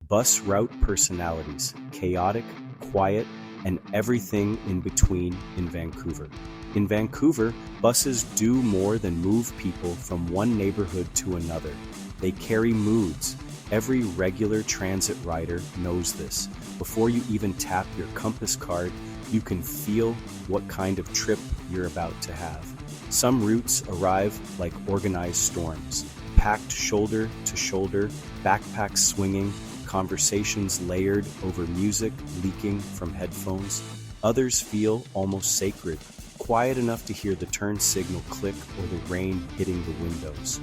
Bus route personalities, chaotic, quiet, and everything in between in Vancouver. In Vancouver, buses do more than move people from one neighborhood to another. They carry moods. Every regular transit rider knows this. Before you even tap your compass card, you can feel what kind of trip you're about to have. Some routes arrive like organized storms, packed shoulder to shoulder, backpacks swinging, conversations layered over music leaking from headphones. Others feel almost sacred, quiet enough to hear the turn signal click or the rain hitting the windows.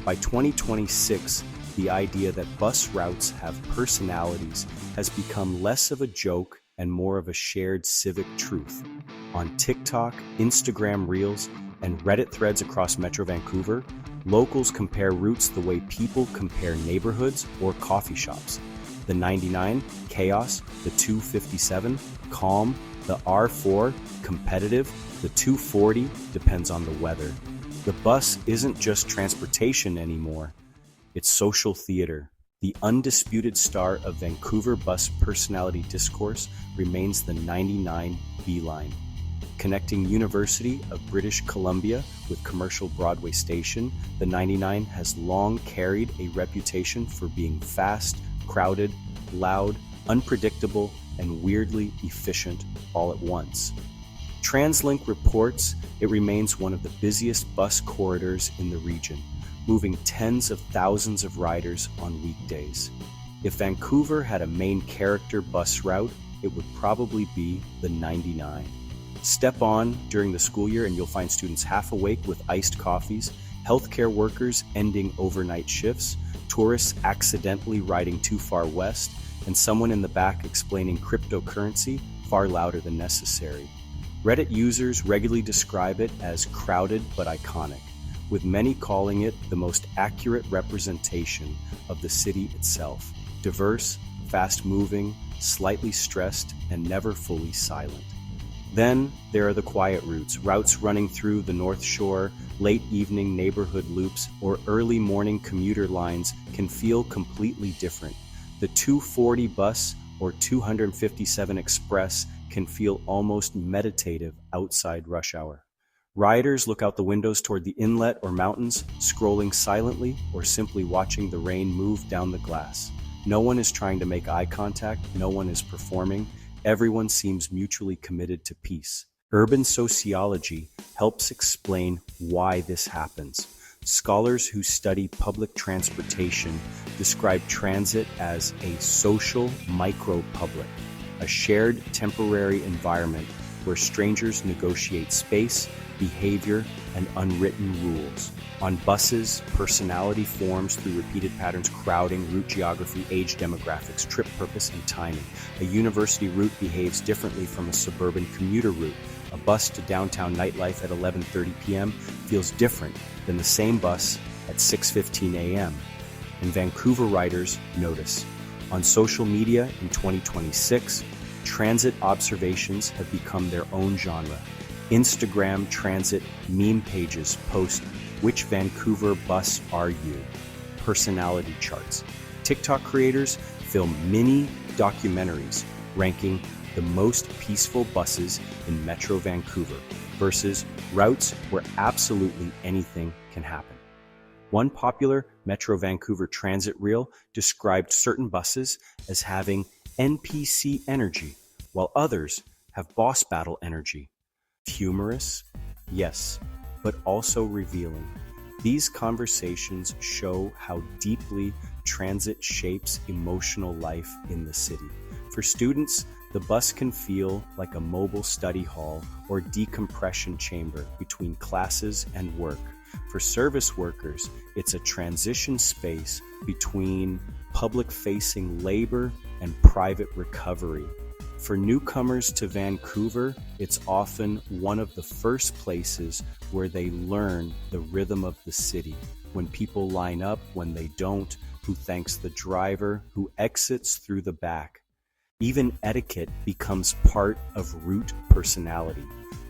By 2026, the idea that bus routes have personalities has become less of a joke and more of a shared civic truth. On TikTok, Instagram Reels, and Reddit threads across Metro Vancouver, locals compare routes the way people compare neighborhoods or coffee shops. The 99, chaos; the 257, calm; the R4, competitive; the 240, depends on the weather. The bus isn't just transportation anymore. It's social theater. The undisputed star of Vancouver bus personality discourse remains the 99 B line. Connecting University of British Columbia with commercial Broadway station, the 99 has long carried a reputation for being fast, crowded, loud, unpredictable, and weirdly efficient all at once. TransLink reports it remains one of the busiest bus corridors in the region, moving tens of thousands of riders on weekdays. If Vancouver had a main character bus route, it would probably be the 99. Step on during the school year and you'll find students half awake with iced coffees, healthcare workers ending overnight shifts, tourists accidentally riding too far west, and someone in the back explaining cryptocurrency far louder than necessary. Reddit users regularly describe it as crowded but iconic, with many calling it the most accurate representation of the city itself. Diverse, fast-moving, slightly stressed, and never fully silent. Then there are the quiet routes running through the North Shore, late evening neighborhood loops, or early morning commuter lines can feel completely different. The 240 bus or 257 express can feel almost meditative outside rush hour. Riders look out the windows toward the inlet or mountains, scrolling silently or simply watching the rain move down the glass. No one is trying to make eye contact, no one is performing. Everyone seems mutually committed to peace. Urban sociology helps explain why this happens. Scholars who study public transportation describe transit as a social micro-public, a shared temporary environment where strangers negotiate space, behavior, and unwritten rules. On buses, personality forms through repeated patterns, crowding, route geography, age demographics, trip purpose, and timing. A university route behaves differently from a suburban commuter route. A bus to downtown nightlife at 11:30 p.m. feels different than the same bus at 6:15 a.m. And Vancouver riders notice. On social media in 2026, transit observations have become their own genre. Instagram transit meme pages post, "Which Vancouver bus are you?" Personality charts. TikTok creators film mini documentaries ranking the most peaceful buses in Metro Vancouver versus routes where absolutely anything can happen. One popular Metro Vancouver transit reel described certain buses as having NPC energy, while others have boss battle energy. Humorous? Yes, but also revealing. These conversations show how deeply transit shapes emotional life in the city. For students, the bus can feel like a mobile study hall or decompression chamber between classes and work. For service workers, it's a transition space between public-facing labor and private recovery. For newcomers to Vancouver, it's often one of the first places where they learn the rhythm of the city. When people line up, when they don't, who thanks the driver, who exits through the back. Even etiquette becomes part of route personality.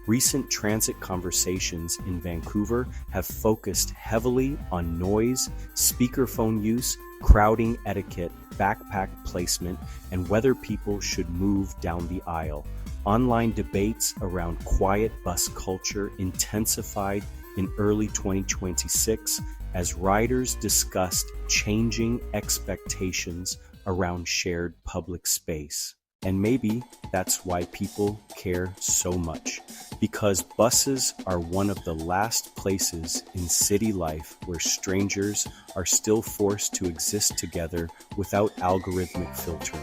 Recent transit conversations in Vancouver have focused heavily on noise, speakerphone use, crowding etiquette, backpack placement, and whether people should move down the aisle. Online debates around quiet bus culture intensified in early 2026 as riders discussed changing expectations around shared public space. And maybe that's why people care so much, because buses are one of the last places in city life where strangers are still forced to exist together without algorithmic filtering.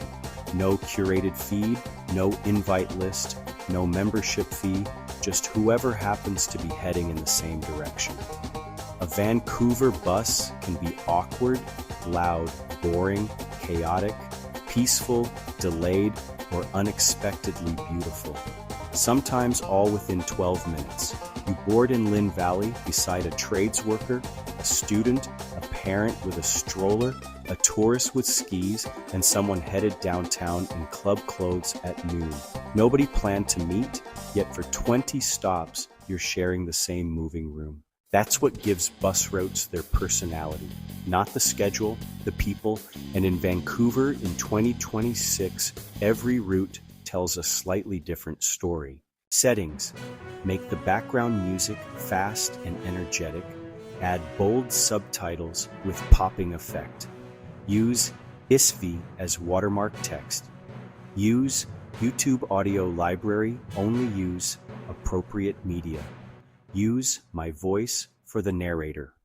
No curated feed, no invite list, no membership fee, just whoever happens to be heading in the same direction. A Vancouver bus can be awkward, loud, boring, chaotic, peaceful, delayed, or unexpectedly beautiful. Sometimes all within 12 minutes. You board in Lynn Valley beside a trades worker, a student, a parent with a stroller, a tourist with skis, and someone headed downtown in club clothes at noon. Nobody planned to meet, yet for 20 stops, you're sharing the same moving room. That's what gives bus routes their personality, not the schedule, the people, and in Vancouver in 2026, every route tells a slightly different story. Settings: make the background music fast and energetic, add bold subtitles with popping effect. Use ISVi as watermark text. Use YouTube audio library, only use appropriate media. Use my voice for the narrator.